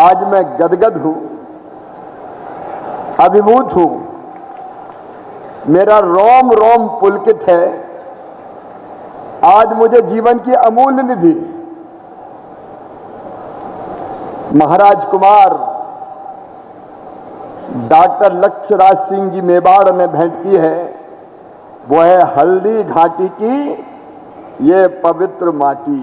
आज मैं गदगद हूं, अभिभूत हूं, मेरा रोम रोम पुलकित है। आज मुझे जीवन की अमूल्य निधि महाराज कुमार डॉक्टर लक्ष्यराज सिंह जी मेवाड़ में भेंट की है, वो है हल्दी घाटी की ये पवित्र माटी।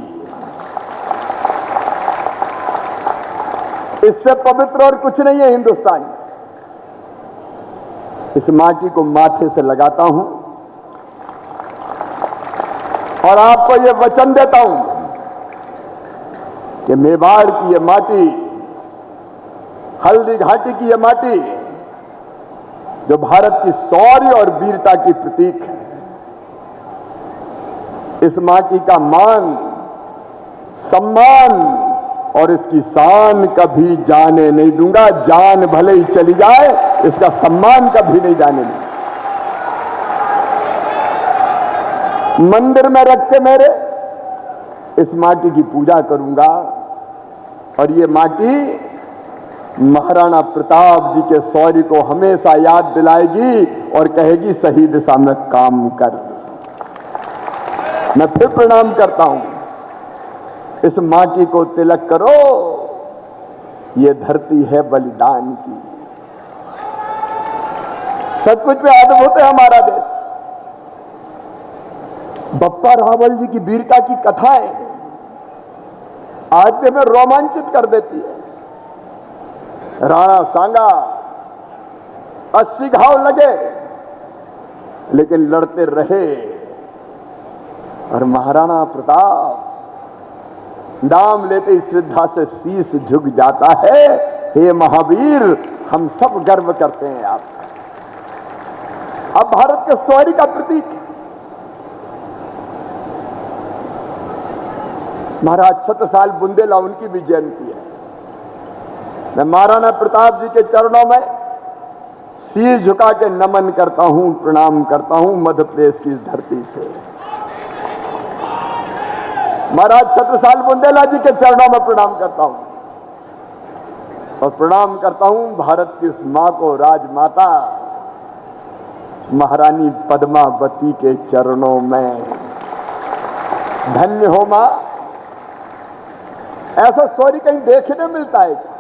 इससे पवित्र और कुछ नहीं है हिंदुस्तान में। इस माटी को माथे से लगाता हूं और आपको ये वचन देता हूं कि मेवाड़ की ये माटी, हल्दी घाटी की ये माटी जो भारत की शौर्य और वीरता की प्रतीक है, इस माटी का मान, सम्मान और इसकी शान कभी जाने नहीं दूंगा। जान भले ही चली जाए, इसका सम्मान कभी नहीं जाने दूंगा। मंदिर में रख के मेरे इस माटी की पूजा करूंगा और ये माटी महाराणा प्रताप जी के शौर्य को हमेशा याद दिलाएगी और कहेगी सही दिशा में काम कर। मैं फिर प्रणाम करता हूं, इस माटी को तिलक करो, ये धरती है बलिदान की। सचमुच में अद्भुत है हमारा देश। बप्पा रावल जी की वीरता की कथाएं आज भी हमें रोमांचित कर देती है। राणा सांगा 80 घाव लगे लेकिन लड़ते रहे, और महाराणा प्रताप नाम लेते ही श्रद्धा से शीश झुक जाता है। हे महावीर, हम सब गर्व करते हैं आपका। अब भारत के शौर्य का प्रतीक है। महाराज छत्रसाल बुंदेला, उनकी भी जयंती है। मैं महाराणा प्रताप जी के चरणों में शीश झुका के नमन करता हूं, प्रणाम करता हूं मध्य प्रदेश की इस धरती से। महाराज छत्रसाल बुंदेला जी के चरणों में प्रणाम करता हूं और प्रणाम करता हूं भारत की उस मां को, राजमाता महारानी पद्मावती के चरणों में। धन्य हो मां। ऐसा शौर्य कहीं देखने मिलता है क्या?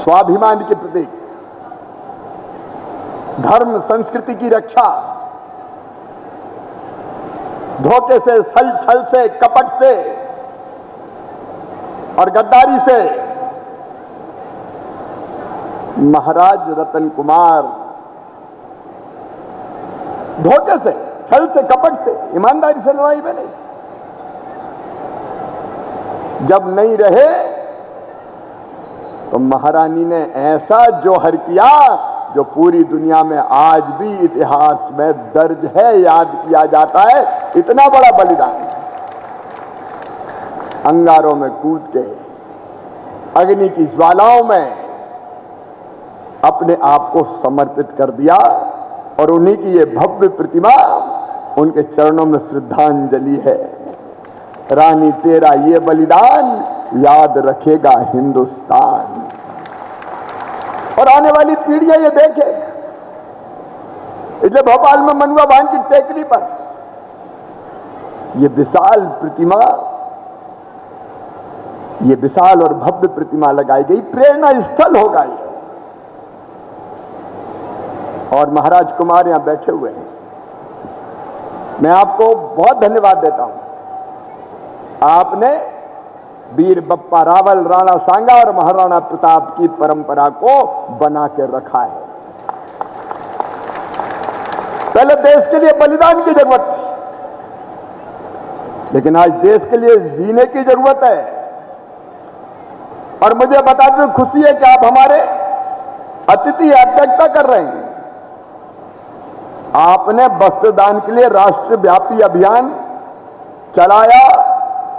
स्वाभिमान के प्रतीक, धर्म संस्कृति की रक्षा, धोखे से, छल से, कपट से और गद्दारी से महाराज रतन कुमार धोखे से, छल से, कपट से, ईमानदारी से लड़ाई में नहीं। जब नहीं रहे तो महारानी ने ऐसा जोहर किया जो पूरी दुनिया में आज भी इतिहास में दर्ज है, याद किया जाता है। इतना बड़ा बलिदान, अंगारों में कूद के, अग्नि की ज्वालाओं में अपने आप को समर्पित कर दिया, और उन्हीं की ये भव्य प्रतिमा उनके चरणों में श्रद्धांजलि है। रानी, तेरा ये बलिदान याद रखेगा हिंदुस्तान, और आने वाली पीढ़ियां ये देखे। इसलिए भोपाल में मनुआ बांध की टेकरी पर ये विशाल प्रतिमा, ये विशाल और भव्य प्रतिमा लगाई गई, प्रेरणा स्थल होगा ये। और महाराज कुमार यहां बैठे हुए हैं, मैं आपको बहुत धन्यवाद देता हूं। आपने वीर बप्पा रावल, राणा सांगा और महाराणा प्रताप की परंपरा को बना के रखा है। पहले देश के लिए बलिदान की जरूरत थी, लेकिन आज देश के लिए जीने की जरूरत है। और मुझे बताते हुए खुशी है कि आप हमारे अतिथि अध्यक्षता कर रहे हैं। आपने वस्त्रदान के लिए राष्ट्रव्यापी अभियान चलाया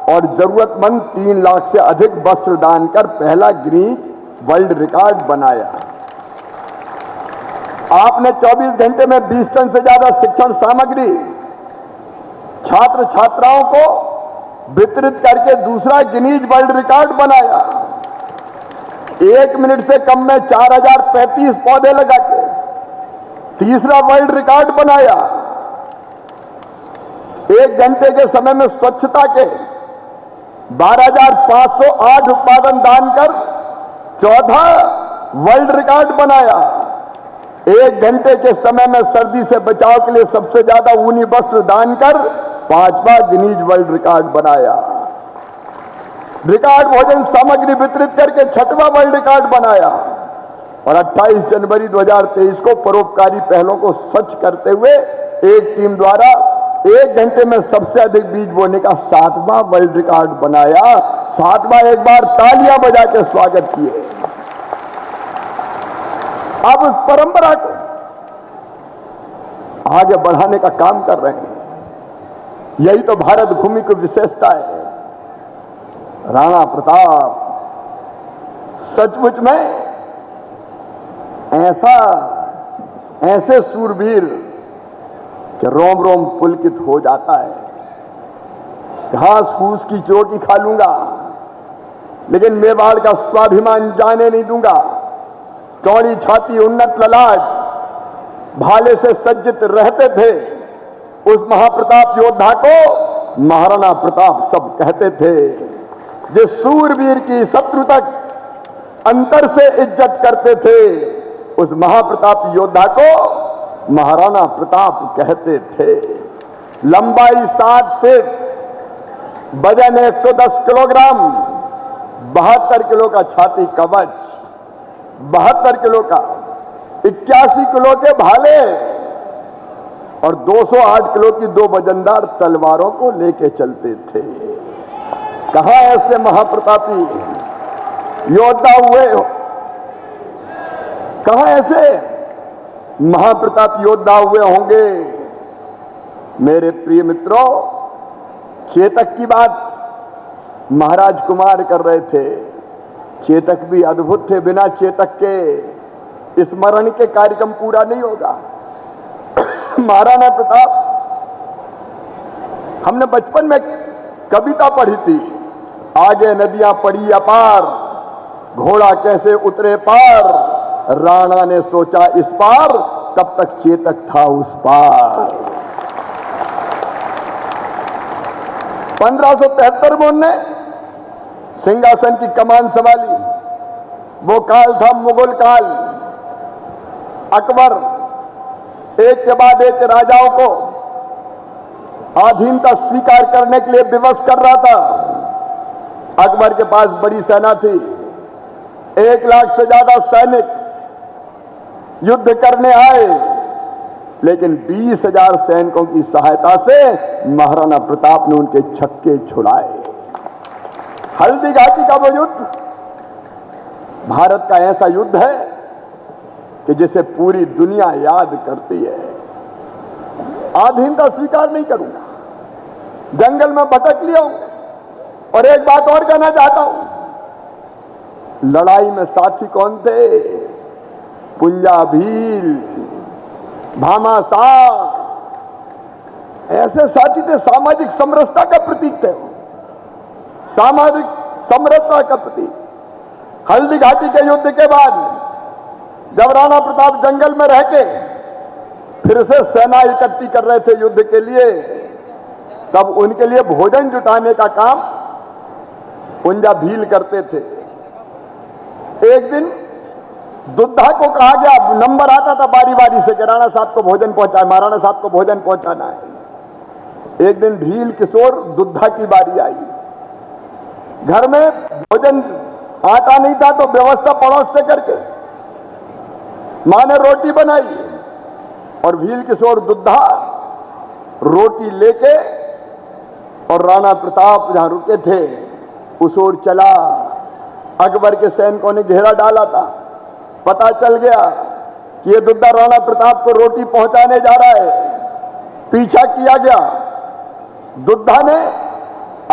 और जरूरतमंद 3 लाख से अधिक वस्त्र दान कर पहला गिनीज वर्ल्ड रिकॉर्ड बनाया। आपने 24 घंटे में 20 टन से ज्यादा शिक्षण सामग्री छात्र छात्राओं को वितरित करके दूसरा गिनीज वर्ल्ड रिकॉर्ड बनाया। 1 मिनट से कम में 4035 पौधे लगा के तीसरा वर्ल्ड रिकॉर्ड बनाया। 1 घंटे के समय में स्वच्छता के 12,508 उत्पादन दान कर चौथा वर्ल्ड रिकॉर्ड बनाया। 1 घंटे के समय में सर्दी से बचाव के लिए सबसे ज्यादा ऊनी वस्त्र दान कर 5वां गिनीज वर्ल्ड रिकॉर्ड बनाया। रिकॉर्ड भोजन सामग्री वितरित करके 6वां वर्ल्ड रिकॉर्ड बनाया। और 28 जनवरी 2023 को परोपकारी पहलों को स्वच्छ करते हुए एक टीम द्वारा 1 घंटे में सबसे अधिक बीज बोने का 7वां वर्ल्ड रिकॉर्ड बनाया। 7वां, एक बार तालियां बजा के स्वागत किए। अब उस परंपरा को आगे बढ़ाने का काम कर रहे हैं। यही तो भारत भूमि की विशेषता है। राणा प्रताप सचमुच में ऐसे सूरवीर कि रोम रोम पुलकित हो जाता है। घास फूस की चोटी खा लूंगा लेकिन मेवाड़ का स्वाभिमान जाने नहीं दूंगा। चौड़ी छाती, उन्नत ललाट, भाले से सज्जित रहते थे। उस महाप्रताप योद्धा को महाराणा प्रताप सब कहते थे। जिस सूरवीर की शत्रु तक अंतर से इज्जत करते थे, उस महाप्रताप योद्धा को महाराणा प्रताप कहते थे। लंबाई 7 फीट, वजन 110 किलोग्राम, 72 किलो का छाती कवच, 72 किलो का, 81 किलो के भाले और 208 किलो की 2 वजनदार तलवारों को लेके चलते थे। कहां ऐसे महाप्रतापी योद्धा हुए? कहां ऐसे महाप्रताप योद्धा हुए होंगे? मेरे प्रिय मित्रों, चेतक की बात महाराज कुमार कर रहे थे। चेतक भी अद्भुत थे। बिना चेतक के स्मरण के कार्यक्रम पूरा नहीं होगा। महाराणा प्रताप, हमने बचपन में कविता पढ़ी थी। आगे नदियां पड़ी अपार, घोड़ा कैसे उतरे पार, राणा ने सोचा इस पार, तब तक चेतक था उस पार। 1573 में उनने सिंहासन की कमान संभाली। वो काल था मुगल काल। अकबर एक के बाद एक राजाओं को अधीनता स्वीकार करने के लिए विवश कर रहा था। अकबर के पास बड़ी सेना थी। 1 लाख से ज्यादा सैनिक युद्ध करने आए, लेकिन 20,000 सैनिकों की सहायता से महाराणा प्रताप ने उनके छक्के छुड़ाए। हल्दी घाटी का वो युद्ध भारत का ऐसा युद्ध है कि जिसे पूरी दुनिया याद करती है। अधीनता स्वीकार नहीं करूंगा। जंगल में भटक लिया हूं। और एक बात और कहना चाहता हूं, लड़ाई में साथी कौन थे? पुंजा भील, भामाशाह, ऐसे साथी थे। सामाजिक समरसता का प्रतीक थे वो। सामाजिक समरसता का प्रतीक। हल्दी घाटी के युद्ध के बाद जब राणा प्रताप जंगल में रह के फिर से सेना इकट्ठी कर रहे थे युद्ध के लिए, तब उनके लिए भोजन जुटाने का काम पुंजा भील करते थे। एक दिन दुद्धा को कहा गया, नंबर आता था बारी बारी से कि राणा साहब को भोजन पहुंचाए, महाराणा साहब को भोजन पहुंचाना है। एक दिन भील किशोर दुद्धा की बारी आई। घर में भोजन आटा नहीं था तो व्यवस्था पड़ोस से करके मां ने रोटी बनाई और भील किशोर दुद्धा रोटी लेके और राणा प्रताप जहां रुके थे उस ओर चला। अकबर के सैनिकों ने घेरा डाला था। पता चल गया कि ये दुद्धा राणा प्रताप को रोटी पहुंचाने जा रहा है। पीछा किया गया। दुद्धा ने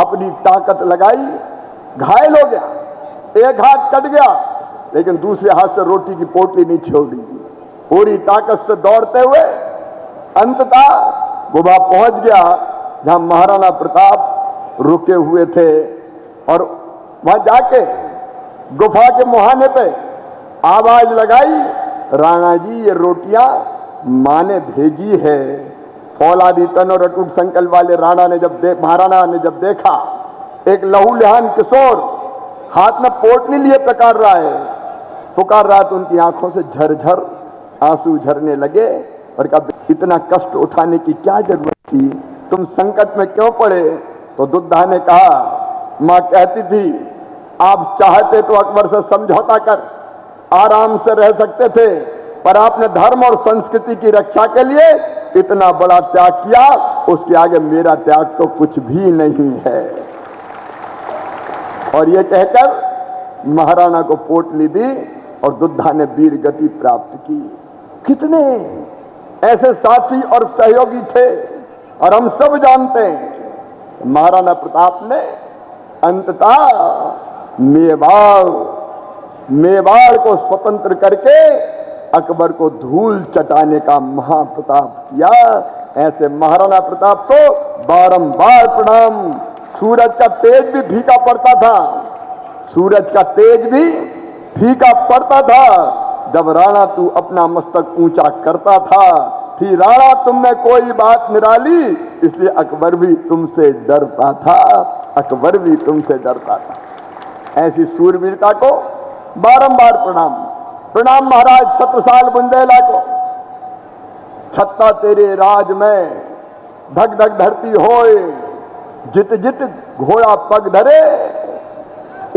अपनी ताकत लगाई, घायल हो गया, एक हाथ कट गया, लेकिन दूसरे हाथ से रोटी की पोटली नहीं छोड़ी। पूरी ताकत से दौड़ते हुए अंततः वो वहां पहुंच गया जहां महाराणा प्रताप रुके हुए थे और वहां जाके गुफा के मुहाने पे आवाज लगाई, राणा जी ये रोटियां मां ने भेजी है। फौलादी तन और अटूट संकल्प वाले महाराणा ने जब देखा एक लहूलुहान किशोर हाथ में पोटली लिए पुकार रहा है तो उनकी आंखों से झरझर आंसू झरने लगे और कहा इतना कष्ट उठाने की क्या जरूरत थी, तुम संकट में क्यों पड़े? तो दुद्धा ने कहा मां कहती थी आप चाहते तो अकबर से समझौता कर आराम से रह सकते थे, पर आपने धर्म और संस्कृति की रक्षा के लिए इतना बड़ा त्याग किया, उसके आगे मेरा त्याग तो कुछ भी नहीं है। और ये कहकर महाराणा को पोटली दी और दुद्धा ने वीर गति प्राप्त की। कितने ऐसे साथी और सहयोगी थे और हम सब जानते हैं महाराणा प्रताप ने अंततः मेवाड़ को स्वतंत्र करके अकबर को धूल चटाने का महाप्रताप किया। ऐसे महाराणा प्रताप को बारंबार प्रणाम। सूरज का तेज भी फीका पड़ता था, सूरज का तेज भी फीका पड़ता था जब राणा तू अपना मस्तक ऊंचा करता था। थी राणा तुम में कोई बात निराली, इसलिए अकबर भी तुमसे डरता था, अकबर भी तुमसे डरता था। ऐसी सूरवीरता को बारंबार प्रणाम। प्रणाम महाराज छत्रसाल बुंदेला को। छत्ता तेरे राज में धक धक धरती होए, जित जित घोड़ा पग धरे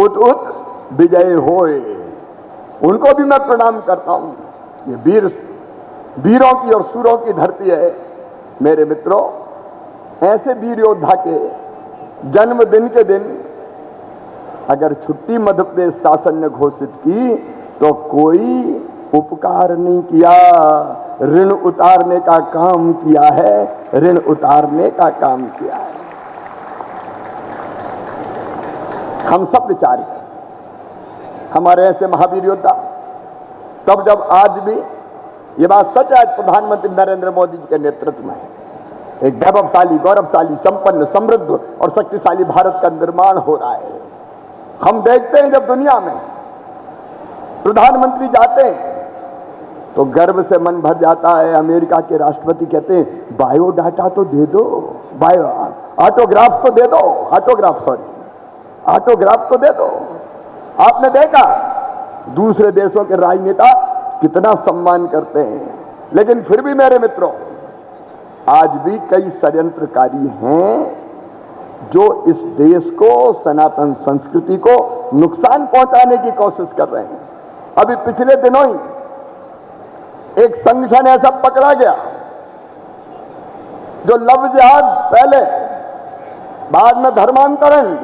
उत उत विजय होए। उनको भी मैं प्रणाम करता हूं। ये वीरों की और सूरों की धरती है मेरे मित्रों। ऐसे वीर योद्धा के जन्मदिन के दिन अगर छुट्टी मध्य प्रदेश शासन ने घोषित की तो कोई उपकार नहीं किया, ऋण उतारने का काम किया है, ऋण उतारने का काम किया है। हम सब विचार करें हमारे ऐसे महावीर योद्धा तब जब आज भी ये बात सच है, आज प्रधानमंत्री नरेंद्र मोदी जी के नेतृत्व में एक वैभवशाली, गौरवशाली, संपन्न, समृद्ध और शक्तिशाली भारत का निर्माण हो रहा है। हम देखते हैं जब दुनिया में प्रधानमंत्री जाते हैं तो गर्व से मन भर जाता है। अमेरिका के राष्ट्रपति कहते हैं बायोडाटा तो दे दो, ऑटोग्राफ तो दे दो, ऑटोग्राफ तो दे दो। आपने देखा दूसरे देशों के राजनेता कितना सम्मान करते हैं, लेकिन फिर भी मेरे मित्रों आज भी कई षड्यंत्रकारी हैं जो इस देश को, सनातन संस्कृति को नुकसान पहुंचाने की कोशिश कर रहे हैं। अभी पिछले दिनों ही एक संगठन ऐसा पकड़ा गया जो लव जिहाद पहले, बाद में धर्मांतरण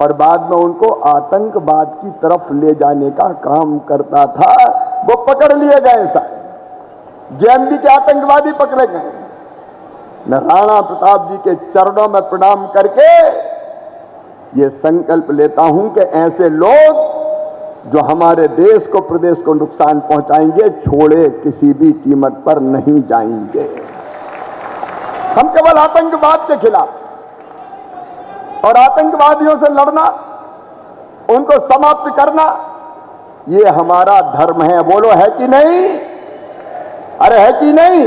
और बाद में उनको आतंकवाद की तरफ ले जाने का काम करता था। वो पकड़ लिए गए, सारे जेएमबी के आतंकवादी पकड़े गए। मैं राणा प्रताप जी के चरणों में प्रणाम करके ये संकल्प लेता हूं कि ऐसे लोग जो हमारे देश को, प्रदेश को नुकसान पहुंचाएंगे, छोड़े किसी भी कीमत पर नहीं जाएंगे। हम केवल आतंकवाद के खिलाफ और आतंकवादियों से लड़ना, उनको समाप्त करना, ये हमारा धर्म है। बोलो है कि नहीं? अरे है कि नहीं?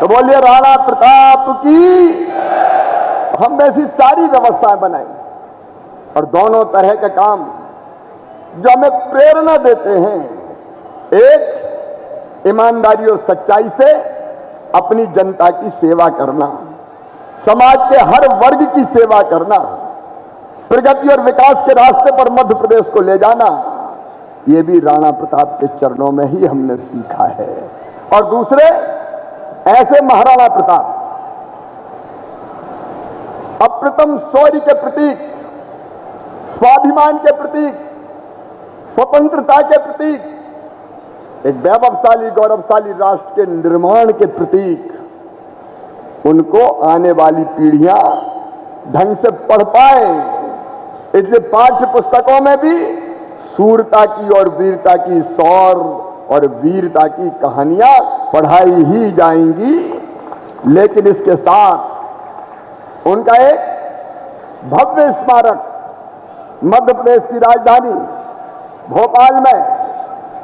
तो बोलिए राणा प्रताप की। हम ऐसी सारी व्यवस्थाएं बनाई और दोनों तरह के काम जो हमें प्रेरणा देते हैं। एक, ईमानदारी और सच्चाई से अपनी जनता की सेवा करना, समाज के हर वर्ग की सेवा करना, प्रगति और विकास के रास्ते पर मध्य प्रदेश को ले जाना, ये भी राणा प्रताप के चरणों में ही हमने सीखा है। और दूसरे, ऐसे महाराणा प्रताप अप्रतिम शौर्य के प्रतीक, स्वाभिमान के प्रतीक, स्वतंत्रता के प्रतीक, एक वैभवशाली, गौरवशाली राष्ट्र के निर्माण के प्रतीक, उनको आने वाली पीढ़ियां ढंग से पढ़ पाए, इसलिए पाठ्य पुस्तकों में भी सूरता की और वीरता की, शौर्य और वीरता की कहानियां पढ़ाई ही जाएंगी। लेकिन इसके साथ उनका एक भव्य स्मारक मध्य प्रदेश की राजधानी भोपाल में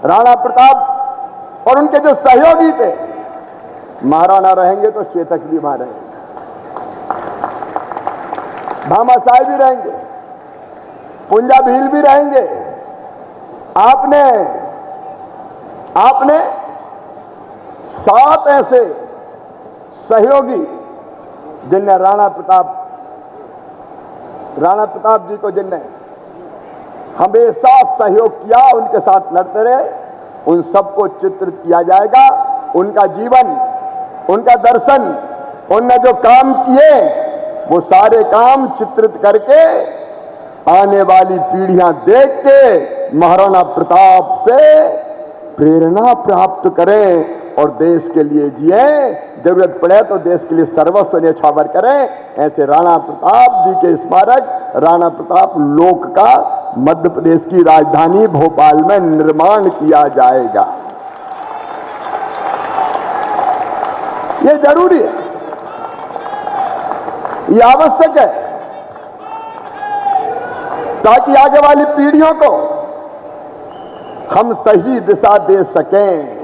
राणा प्रताप और उनके जो सहयोगी थे, महाराणा रहेंगे तो चेतक भी वहां रहेंगे, भामाशाह भी रहेंगे, पुंजा भील भी रहेंगे। आपने 7 ऐसे सहयोगी जिनने राणा प्रताप जी को जिनने हमेशा सहयोग किया, उनके साथ लड़ते रहे, उन सबको चित्रित किया जाएगा। उनका जीवन, उनका दर्शन, उनने जो काम किए वो सारे काम चित्रित करके आने वाली पीढ़ियां देख के महाराणा प्रताप से प्रेरणा प्राप्त करें और देश के लिए जिए, जरूरत पड़े तो देश के लिए सर्वस्व न्यौछावर करें। ऐसे राणा प्रताप जी के स्मारक राणा प्रताप लोक का मध्य प्रदेश की राजधानी भोपाल में निर्माण किया जाएगा। ये जरूरी है, ये आवश्यक है, ताकि आगे वाली पीढ़ियों को हम सही दिशा दे सकें।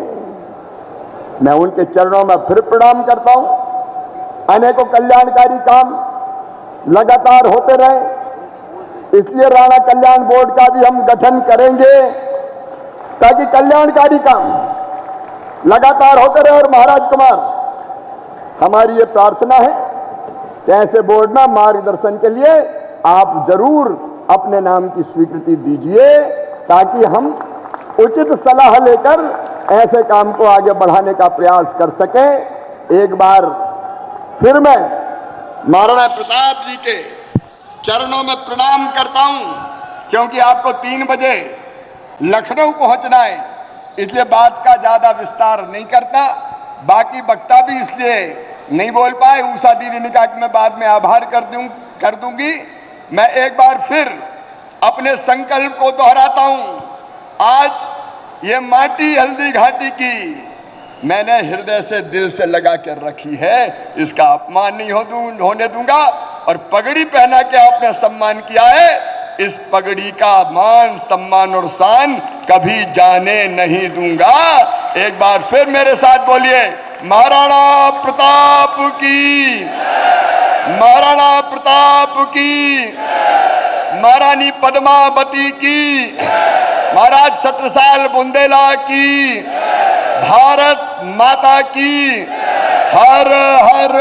मैं उनके चरणों में फिर प्रणाम करता हूं। अनेकों कल्याणकारी काम लगातार होते रहे, इसलिए राणा कल्याण बोर्ड का भी हम गठन करेंगे ताकि कल्याणकारी काम लगातार होते रहे। और महाराज कुमार, हमारी ये प्रार्थना है कि ऐसे बोर्ड में मार्गदर्शन के लिए आप जरूर अपने नाम की स्वीकृति दीजिए, ताकि हम उचित सलाह लेकर ऐसे काम को आगे बढ़ाने का प्रयास कर सकें। एक बार फिर मैं महाराणा प्रताप जी के चरणों में प्रणाम करता हूं, क्योंकि आपको 3 बजे लखनऊ पहुंचना है, इसलिए बात का ज्यादा विस्तार नहीं करता। बाकी वक्ता भी इसलिए नहीं बोल पाए, उषा दीदी ने कहा कि मैं बाद में आभार कर दूंगी। मैं एक बार फिर अपने संकल्प को दोहराता हूं। आज ये माटी हल्दी घाटी की मैंने हृदय से, दिल से लगा कर रखी है, इसका अपमान नहीं होने दूंगा। और पगड़ी पहना के आपने सम्मान किया है, इस पगड़ी का मान, सम्मान और शान कभी जाने नहीं दूंगा। एक बार फिर मेरे साथ बोलिए, महाराणा प्रताप की, महाराणा प्रताप की, महारानी पद्मावती की, महाराज छत्रसाल बुंदेला की, भारत माता की, हर हर